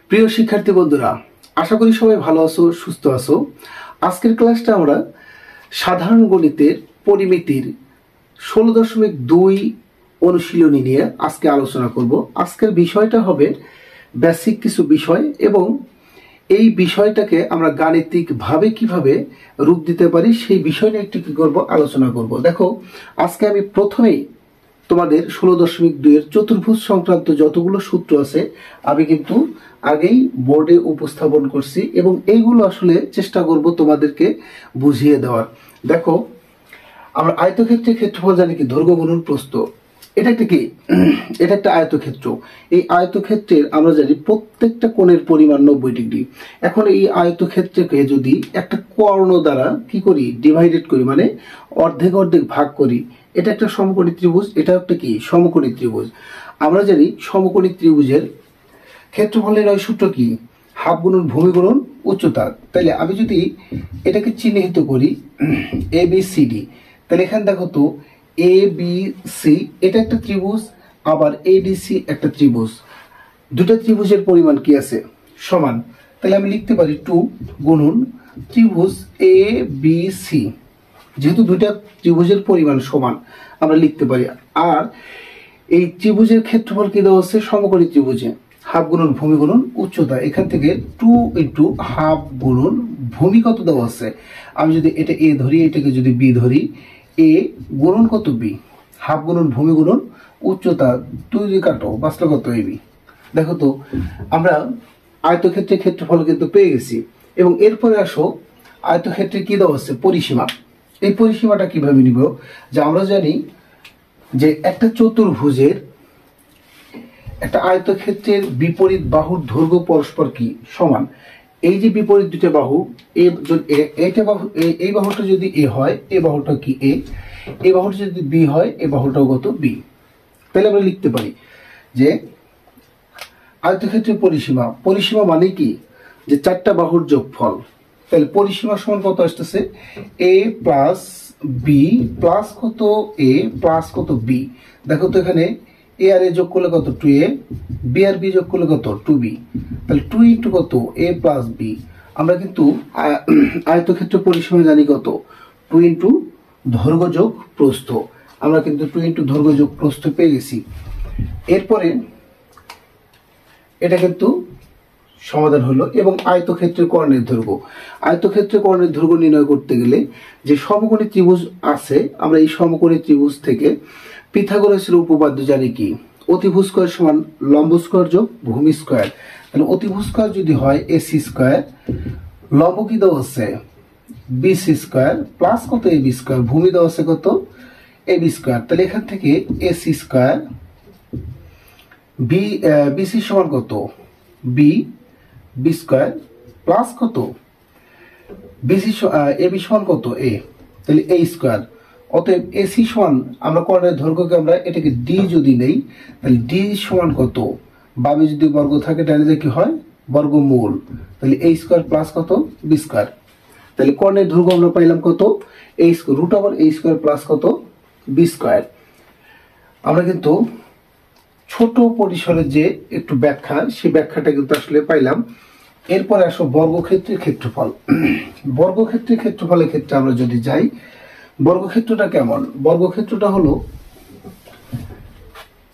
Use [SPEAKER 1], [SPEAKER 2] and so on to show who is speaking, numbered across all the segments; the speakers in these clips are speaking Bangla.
[SPEAKER 1] প্রিয় শিক্ষার্থী বন্ধুরা, আশা করি সবাই ভালো আছো, সুস্থ আছো। আজকের ক্লাসটা আমরা সাধারণ গণিতের পরিমিতির 16.2 অনুশীলনী নিয়ে আজকে আলোচনা করব। আজকের বিষয়টা হবে বেসিক কিছু বিষয় এবং এই বিষয়টাকে আমরা গাণিতিকভাবে কিভাবে রূপ দিতে পারি সেই বিষয় নিয়ে একটু কি করব, আলোচনা করব। দেখো, আজকে আমি প্রথমেই তোমাদের 16.2 এর চতুর্ভুজ সংক্রান্ত যতগুলো সূত্র আছে আমি কিন্তু আগেই বোর্ডে উপস্থাপন করছি এবং এইগুলো আসলে চেষ্টা করব তোমাদেরকে বুঝিয়ে দেওয়ার। দেখো, আমরা আয়তক্ষেত্রের ক্ষেত্রফল জানি কি, দৈর্ঘ্য গুণন প্রস্থ। এটা একটা কি, এটা একটা আয়তক্ষেত্র। এই আয়তক্ষেত্রের আমরা জানি প্রত্যেকটা কোণের পরিমাণ 90 ডিগ্রি। এখন এই আয়তক্ষেত্রকে যদি একটা কর্ণ দ্বারা কি করি, ডিভাইডেড করি, মানে অর্ধেক অর্ধেক ভাগ করি, এটা একটা সমকোণী ত্রিভুজ। এটা একটা কি, সমকোণী ত্রিভুজ। আমরা জানি সমকোণী ত্রিভুজের ক্ষেত্রফলের সূত্র কি, হাফ গুণন ভূমি গুণন উচ্চতা। তাহলে আমি যদি এটাকে চিহ্নিত করি এ বি সি ডি, তাহলে এখানে দেখো তো এ বি সি এটা একটা ত্রিভুজ, আবার এডিসি একটা ত্রিভুজ। দুটা ত্রিভুজের পরিমাণ কি আছে, সমান। তাহলে আমি লিখতে পারি 2 গুণন ত্রিভুজ এ বি সি। যেহেতু দুইটা ত্রিভুজের পরিমাণ সমান আমরা লিখতে পারি। আর এই ত্রিভুজের ক্ষেত্রফল কি দেওয়া আছে, সমকোণী ত্রিভুজে হাফ গুণন ভূমি গুণন উচ্চতা। এখান থেকে 2 ইন্টু হাফ গুণন ভূমি কত দেওয়া আছে, আমি যদি এটা এ ধরি, এটাকে যদি বি ধরি, এ গুণন কত বি, হাফ গুণন ভূমি গুণন উচ্চতা, 2 দিয়ে কাটো, বাঁচলো কত এ বি। দেখো তো আমরা আয়তক্ষেত্রের ক্ষেত্রফল কিন্তু পেয়ে গেছি। এবং এরপরে আসো, আয়তক্ষেত্রে কি দেওয়া আছে, পরিসীমা। এই পরিসীমাটা কিভাবে নিব, যে আমরা জানি যে একটা চতুর্ভুজের, একটা আয়তক্ষেত্রের বিপরীত বাহুর দৈর্ঘ্য পরস্পর কি সমান। এই যে বিপরীত দুটো বাহু, এইটা বাহু, এই বাহুটা যদি এ হয়, এই বাহুটা কি এ, এই বাহুটা যদি বি হয়, এই বাহুটাও কত বি। তাহলে আমরা লিখতে পারি যে আয়তক্ষেত্রের পরিসীমা, পরিসীমা মানে কি, যে চারটা বাহুর যোগফল। তাহলে পরিসীমা সমান কত আসতেছে, এ প্লাস বি প্লাস কত এ প্লাস কত বি। দেখো তো এখানে এ আর এ যোগ করলে কত, 2a, বি আর বি যোগ করলে কত, 2b। তাহলে 2 ইন্টু কত, a প্লাস বি। আমরা কিন্তু আয়তক্ষেত্র পরিসীমা জানি কত, 2 ইন্টু দৈর্ঘ্য যোগ প্রস্থ। আমরা কিন্তু 2 ইন্টু দৈর্ঘ্য যোগ প্রস্থ পেয়ে গেছি। এরপরে এটা কিন্তু সমাধান হলো। এবং আয়তক্ষেত্রের কর্ণের দৈর্ঘ্য, আয়তক্ষেত্রের কর্ণের দৈর্ঘ্য নির্ণয় করতে গেলে যে সমকোণী ত্রিভুজ আছে, আমরা এই সমকোণী ত্রিভুজ থেকে পিথাগোরাসের উপপাদ্য জানি কি, অতিভুজ স্কয়ার সমান লম্ব স্কয়ার যোগ ভূমি স্কয়ার। তাহলে অতিভুজ স্কয়ার যদি হয় এসি স্কয়ার, লম্ব কি দেওয়া আছে বিসি স্কয়ার, প্লাস কত এবি স্কয়ার, ভূমি দেওয়া আছে কত এবি স্কয়ার। তাহলে এখান থেকে এসি স্কয়ার বিসি সমান কত বি, বি স্কয়ার প্লাস কত বিসি, এবি সমান কত এ, তাহলে এ স্কয়ার। অতএব এসি সমান, আমরা কর্ণের দৈর্ঘ্যকে আমরা এটাকে ডি যদি নেই, তাহলে ডি সমান কত, বামে যদি বর্গ থাকে ডানে কি হয় বর্গমূল, তাহলে এ স্কয়ার প্লাস কত বি স্কয়ার। তাহলে কর্ণের দৈর্ঘ্য আমরা পাইলাম কত, এ root over a square plus কত বি স্কয়ার। আমরা কিন্তু ছোট পরিসরের যে একটু ব্যাখ্যা, সেই ব্যাখ্যাটা কিন্তু আসলে পাইলাম। এরপরে আসো বর্গক্ষেত্রের ক্ষেত্রফল। বর্গক্ষেত্রের ক্ষেত্রফলের ক্ষেত্রে আমরা যদি যাই, বর্গক্ষেত্রটা কেমন, বর্গক্ষেত্রটা হলো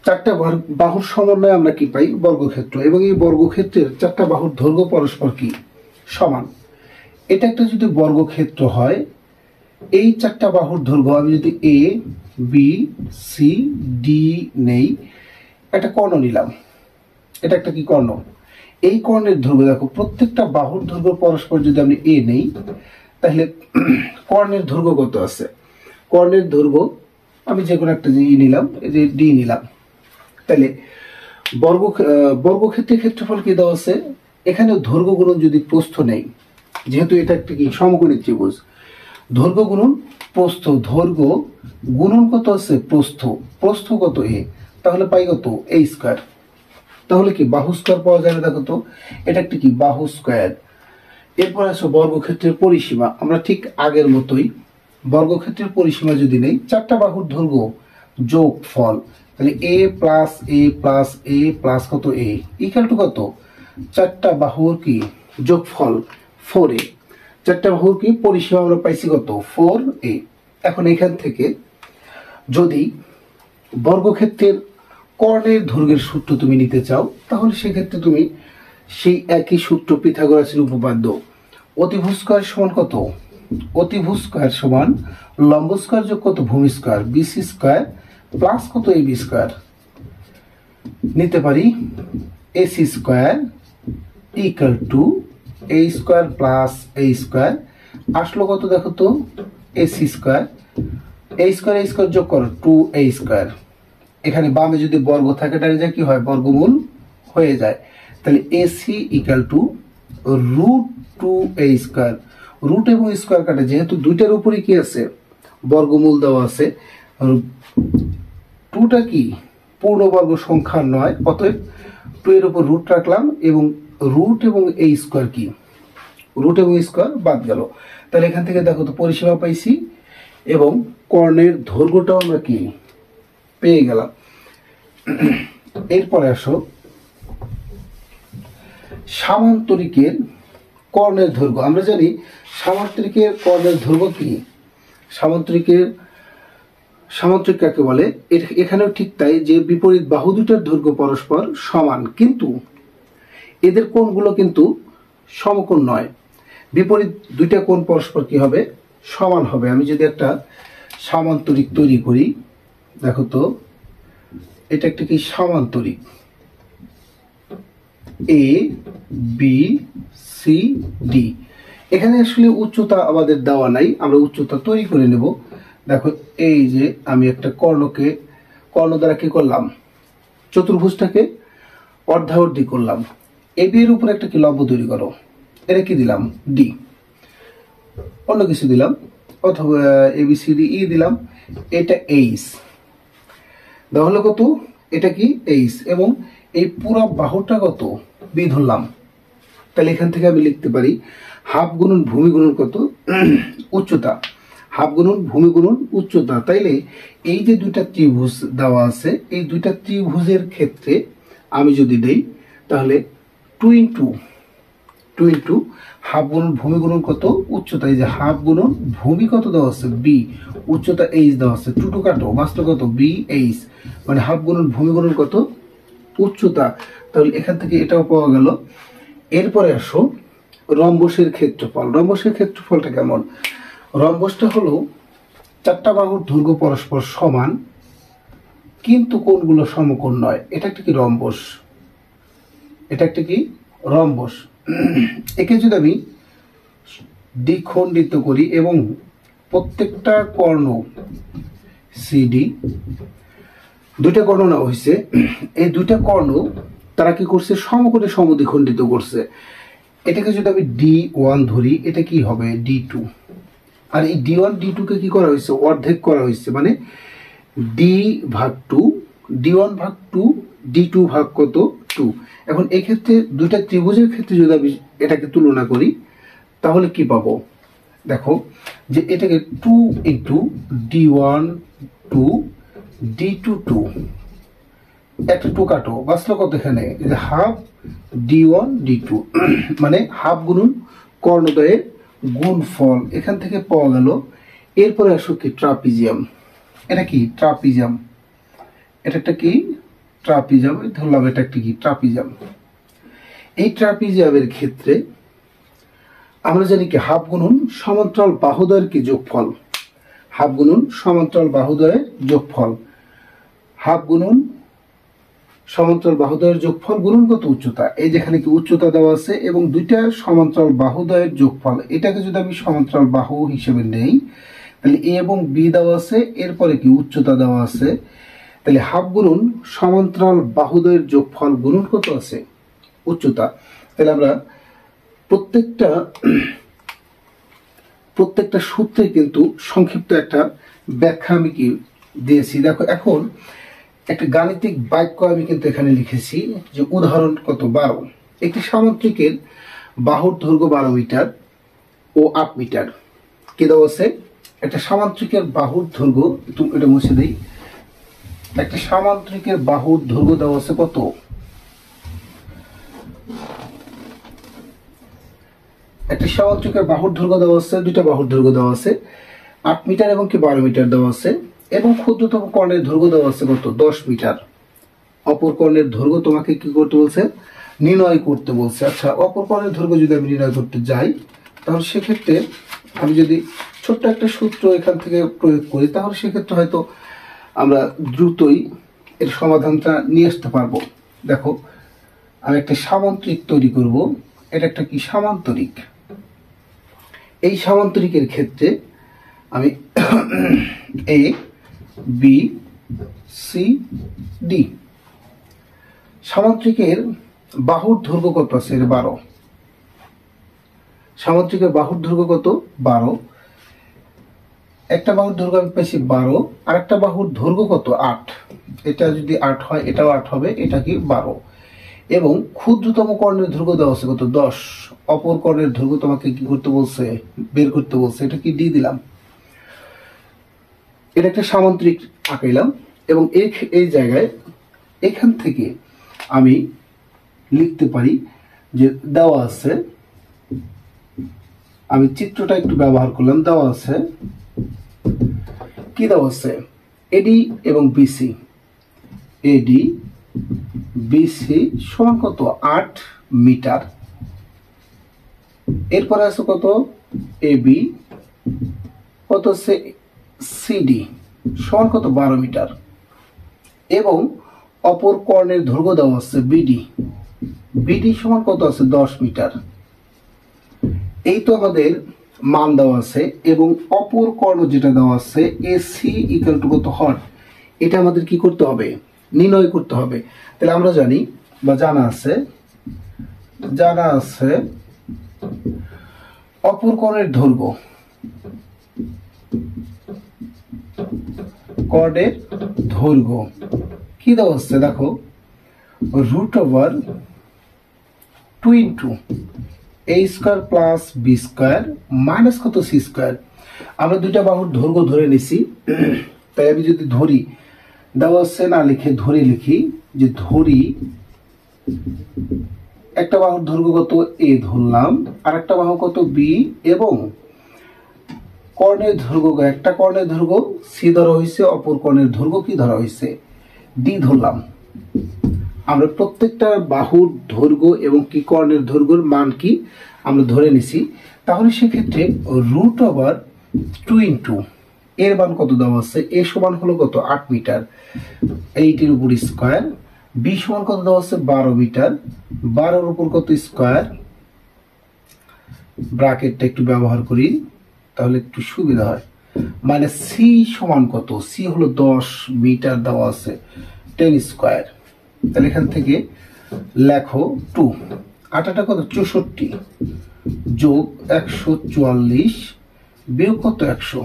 [SPEAKER 1] চারটা বাহুর সমন্বয়ে আমরা কি পাই, বর্গক্ষেত্র। এবং এই বর্গক্ষেত্রের চারটা বাহুর দৈর্ঘ্য পরস্পর কি সমান। এটা একটা যদি বর্গক্ষেত্র হয়, এই চারটা বাহুর দৈর্ঘ্য আমি যদি এ বি সি ডি নেই, একটা কর্ণ নিলাম, এটা একটা কি কর্ণ। এই কর্ণের দৈর্ঘ্য দেখো, প্রত্যেকটা বাহুর দৈর্ঘ্য পরস্পর যদি আমি এ নেই, তাহলে কর্ণের দৈর্ঘ্য কত আছে, কর্ণের দৈর্ঘ্য আমি যে কোনো একটা ই নিলাম, এই যে ডি নিলাম। তাহলে বর্গক্ষেত্রের ক্ষেত্রফল কি দেওয়া আছে, এখানে দৈর্ঘ্য গুণন যদি প্রস্থ নেই, যেহেতু এটা একটা কি সমকোণী ত্রিভুজ, দৈর্ঘ্য গুণন প্রস্থ, দৈর্ঘ্য গুণন কত আছে প্রস্থ, প্রস্থ কত এ, তাহলে পাই কত এ স্কয়ার। তাহলে কি বাহু স্কয়ার পাওয়া যাবে, দেখো তো এটা একটা কি বাহু স্কয়ার। এরপর আসো বর্গক্ষেত্রের পরিসীমা, আমরা ঠিক আগের মতোই বর্গক্ষেত্রের পরিসীমা যদি নেই, চারটা বাহুর দৈর্ঘ্য যোগফল, তাহলে এ প্লাস এ প্লাস এ প্লাস কত এ ইকুয়াল টু কত চারটা বাহুর কি যোগফল 4a। চারটা বাহুর কি পরিসীমা আমরা পাইছি কত 4a। এখন এখান থেকে যদি বর্গক্ষেত্রের কর্ণের দৈর্ঘ্যের সূত্র তুমি নিতে চাও, তাহলে সেক্ষেত্রে তুমি সেই একই সূত্র পিথাগোরাসের উপপাদ্য, অতিভুজ স্কয়ার সমান কত, অতিভুজ স্কয়ার সমান লম্ব স্কয়ার যোগ কত ভূমি স্কয়ার, বিসি স্কয়ার প্লাস কত এবি স্কয়ার, নিতে পারি AC square equal to A square plus A square, আসলো কত দেখো তো এসি স্কয়ার, এ স্কয়ার যোগ করো 2a স্কয়ার। এখানে বামে যদি বর্গ থাকে এটা যা কি হয় বর্গমূল হয়ে যায়, তাহলে AC equal to √2a square. Root এবং স্কয়ার কাটে, যেহেতু দুইটার উপরে কি আছে বর্গমূল দেওয়া আছে, 2টা কি পূর্ণবর্গ সংখ্যা নয়, অতএব 2 এর উপর রুট রাখলাম এবং রুট এবং a স্কয়ার কি রুট এবং স্কয়ার বাদ গেল। তাহলে এখান থেকে দেখো তো পরিসীমা পাইছি এবং কর্ণের দৈর্ঘ্যটাও আমরা কি পেয়ে গেলাম। এরপরে আসো সামান্তরিকের কর্ণের দৈর্ঘ্য। আমরা জানি সামান্তরিকের কর্ণের দৈর্ঘ্য কি, সামান্তরিক কাকে বলে, এখানেও ঠিক তাই, যে বিপরীত বাহু দুটার দৈর্ঘ্য পরস্পর সমান, কিন্তু এদের কোণগুলো কিন্তু সমকোণ নয়। বিপরীত দুইটা কোণ পরস্পর কি হবে সমান হবে। আমি যদি একটা সামান্তরিক তৈরি করি, দেখো তো এটা একটা কি সামান্তরিক এ বি সি ডি। এখানে আসলে উচ্চতা আমাদের দেওয়া নাই, আমরা উচ্চতা তৈরি করে নেব। দেখো এই যে আমি একটা কর্ণ দ্বারা কি করলাম, চতুর্ভুজটাকে অর্ধাবর্তী করলাম। এ বি এর উপর একটা কি লম্ব তৈরি করো, এটা কি দিলাম ডি, অন্য কিছু দিলাম, অথবা A B C D E দিলাম, এটা এইচ তাহলে কত, এটা কি এইচ, এবং এই পুরো বাহুটা কত বি ধরলাম। তাহলে এখান থেকে আমি লিখতে পারি হাফ গুণন ভূমি গুণন কত উচ্চতা, হাফ গুণন ভূমি গুণন উচ্চতা। তাইলে এই যে দুইটা ত্রিভুজ দেওয়া আছে, এই দুইটা ত্রিভুজের ক্ষেত্রে আমি যদি দেই, তাহলে 2 ইন্টু হাফ গুণন ভূমি গুণন কত উচ্চতা, এই যে হাফ গুণন ভূমি কত দেওয়া আছে বি, উচ্চতা এইচ দেওয়া আছে, 2 কাটো বাস্তব কত বি এইচ, মানে হাফ গুণন ভূমি গুণন কত উচ্চতা। তাহলে এখান থেকে এটাও পাওয়া গেল। এরপরে আসো রম্বসের ক্ষেত্রফল। রম্বসের ক্ষেত্রফলটা কেমন, রম্বসটা হলো চারটা বাহুর দৈর্ঘ্য পরস্পর সমান কিন্তু কোণগুলো সমকোণ নয়, এটা একটা কি রম্বস, এটা একটা কি রম্বস। একে যদি আমি দ্বিখণ্ডিত করি এবং প্রত্যেকটা কর্ণ সিডি, দুইটা কর্ণ নেওয়া হয়েছে, এই দুইটা কর্ণ তারা কি করছে সমকোণে সমদ্বিখণ্ডিত করছে। এটাকে যদি আমি D1 ধরি, এটা কি হবে D2, আর এই D1 D2 কে কি করা হয়েছে অর্ধেক করা হয়েছে, মানে D/2 D1 ভাগ 2 D2 ভাগ কত 2। এখন এই ক্ষেত্রে দুইটা ত্রিভুজের ক্ষেত্রে যদি আমি এটাকে তুলনা করি, তাহলে কি পাবো, দেখো যে এটাকে 2 ইন্টু D1 2 D2 2, একটা 2 কাটো বাস্তব কত, এখানে হাফ D1 D2, মানে হাফ গুণন কর্ণদ্বয়ের গুণফল এখান থেকে পাওয়া গেল। এরপরে আসো কি ট্রাপিজিয়াম, এটা কি ট্রাপিজিয়াম, এটা একটা কি ট্রাপিজিয়াম, ধরলাম এটা একটা কি ট্রাপিজিয়াম। এই ট্রাপিজিয়ামের ক্ষেত্রে আমরা জানি কি হাফ গুণন সমান্তরাল বাহুদ্বয়ের কি যোগফল, হাফ গুণন সমান্তরাল বাহুদ্বয়ের যোগফল, হাফ গুণন সমান্তরাল বাহুদ্বয়ের যোগফল গুণন কত উচ্চতা, এই যেখানে কি উচ্চতা দেওয়া আছে এবং দুইটা সমান্তরাল বাহুদ্বয়ের যোগফল, এটাকে যদি আমি সমান্তরাল বাহু হিসেবে নেই, তাহলে এ এবং বি দেওয়া আছে, এরপরে কি উচ্চতা দেওয়া আছে, তাহলে হাফ গুণন সমান্তরাল বাহুদ্বয়ের যোগফল গুণন কত আছে উচ্চতা। তাহলে আমরা প্রত্যেকটা সূত্রে কিন্তু সংক্ষিপ্ত একটা ব্যাখ্যা আমি কি দিয়েছি। দেখো এখন একটা গাণিতিক বাক্য আমি কিন্তু এখানে লিখেছি, যে উদাহরণ কত 12, একটি সামান্তরিকের বাহুর দৈর্ঘ্য 12 মিটার ও 8 মিটার। কি দেওয়া আছে, একটা সামান্তরিকের বাহুর দৈর্ঘ্য, এটা মুছে দিই, একটা সামান্তরিকের বাহুর দৈর্ঘ্য দেওয়া আছে কত একটা সামান্তরিকের বাহুর দৈর্ঘ্য দেওয়া আছে, দুইটা বাহুর দৈর্ঘ্য দেওয়া আছে 8 মিটার এবং কি 12 মিটার দেওয়া আছে, এবং ক্ষুদ্রতম কর্ণের দৈর্ঘ্য দেওয়া আছে কত 10 মিটার। অপর কর্ণের দৈর্ঘ্য তোমাকে কি করতে বলছে, নির্ণয় করতে বলছে। আচ্ছা, অপর কর্ণের দৈর্ঘ্য যদি আমি নির্ণয় করতে যাই, তাহলে সেক্ষেত্রে আমি যদি ছোট্ট একটা সূত্র এখান থেকে প্রয়োগ করি, তাহলে সেক্ষেত্রে হয়তো আমরা দ্রুতই এর সমাধানটা নিয়ে আসতে পারবো। দেখো, আমি একটা সামান্তরিক তৈরি করব। এটা একটা কি সামান্তরিক। এই সামান্তরিকের ক্ষেত্রে আমি এ বি সি ডি, সামান্তরিকের বাহুর দৈর্ঘ্য কত আছে 12। সামান্তরিকের বাহুর দৈর্ঘ্য কত 12। একটা বাহুর দৈর্ঘ্য আমি পেয়েছি 12, আর একটা বাহুর দৈর্ঘ্য কত 8। এটা যদি 8 হয়, এটাও 8 হবে, এটা কি 12। এবং ক্ষুদ্রতম কর্ণের দৈর্ঘ্য দেওয়া আছে কত 10। অপর কর্ণের দৈর্ঘ্য তোমাকে কি করতে বলছে, বের করতে বলছে। এটা কি ডি দিলাম। এটা একটা সামান্তরিক আঁকাইলাম, এবং এই জায়গায় এখান থেকে আমি লিখতে পারি যে দেওয়া আছে, আমি চিত্রটা একটু ব্যবহার করলাম, দেওয়া আছে কি দেওয়া আছে, এডি এবং বিসি। এডি বিসি সমান কত 8 মিটার। এরপরে আছে কত এবি, কত আছে সিডি সমান কত 12 মিটার, এবং অপর কর্ণের দৈর্ঘ্য দেওয়া আছে বিডি। বিডি সমান কত আছে 10 মিটার। এই তো আমাদের মান দেওয়া আছে, এবং অপর কর্ণ যেটা দেওয়া আছে এসি ইকুয়াল টু কত হর, এটা আমাদের কি করতে হবে, নির্ণয় করতে হবে। তাহলে আমরা জানি বা জানা আছে অপর কর্ণের দৈর্ঘ্য, কর্ণের দৈর্ঘ্য কি দেওয়া আছে, দেখো √2 into A square plus B square minus কত সি স্কোয়ার। আমরা দুইটা বাহুর দৈর্ঘ্য ধরে নিছি, তাই আমি যদি ধরি, দেওয়া আছে না লিখে ধরে লিখি, যে ধরি একটা বাহুর দৈর্ঘ্য কত এ ধরলাম, আর একটা বাহু কত বি, এবং কর্ণের দৈর্ঘ্য, একটা কর্ণের দৈর্ঘ্য সি ধরা হয়েছে, অপর কর্ণের দৈর্ঘ্য কি ধরা হয়েছে ডি ধরলাম। আমরা প্রত্যেকটা বাহুর দৈর্ঘ্য এবং কি কর্ণের দৈর্ঘ্যের মান কি আমরা ধরে নিছি। তাহলে সেক্ষেত্রে √2 ইন্টু এর মান কত দেওয়া আছে, এ সমান হলো কত 8 মিটার, 8 এর উপর স্কোয়ার, বি সমান কত দেওয়া আছে 12 মিটার, 12 এর উপর কত স্কোয়ার, ব্র্যাকেটটা একটু ব্যবহার করি তাহলে একটু সুবিধা হয়, মানে সি সমান কত, সি হলো 10 মিটার দেওয়া আছে 10 স্কোয়ার। তাহলে এখান থেকে লেখো 2, 8 কত 64 যোগ 144 বিয়োগ কত 100।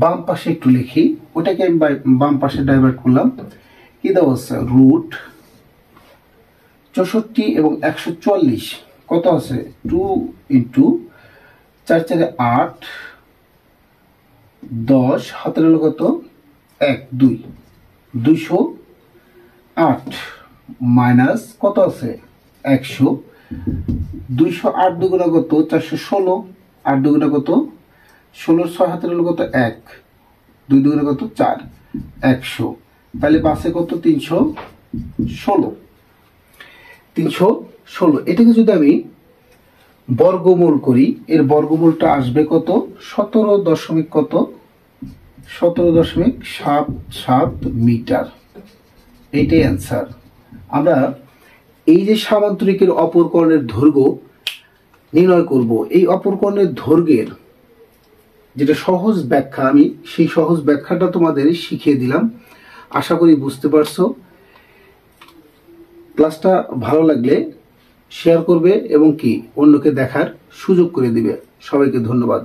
[SPEAKER 1] বাম পাশে একটু লিখি, ওটাকে আমি বাম পাশে ডাইভার্ট করলাম। কি দেওয়া আছে √64 এবং 144 কত আছে 2 ইন্টু 4 4 8, 10 হাতের হলো কত 1 2, 208 মাইনাস কত আছে 100, 208 দুগুণা কত 416, 8 দুগুণা কত 16, 6 হাতের হলো কত 1, 2 দুগুণা কত 4, 100। তাহলে পাশে কত 316। এটাকে যদি আমি বর্গমূল করি, এর বর্গমূলটা আসবে কত 17.77 মিটার। এইটাই অ্যান্সার। আমরা এই যে সামান্তরিকের অপর কর্ণের দৈর্ঘ্য নির্ণয় করব, এই অপর কর্ণের দৈর্ঘ্যের যেটা সহজ ব্যাখ্যা, আমি সেই সহজ ব্যাখ্যাটা তোমাদের শিখিয়ে দিলাম। আশা করি বুঝতে পারছো। ক্লাসটা ভালো লাগলে শেয়ার করবে এবং কি অন্যকে দেখার সুযোগ করে দিবে। সবাইকে ধন্যবাদ।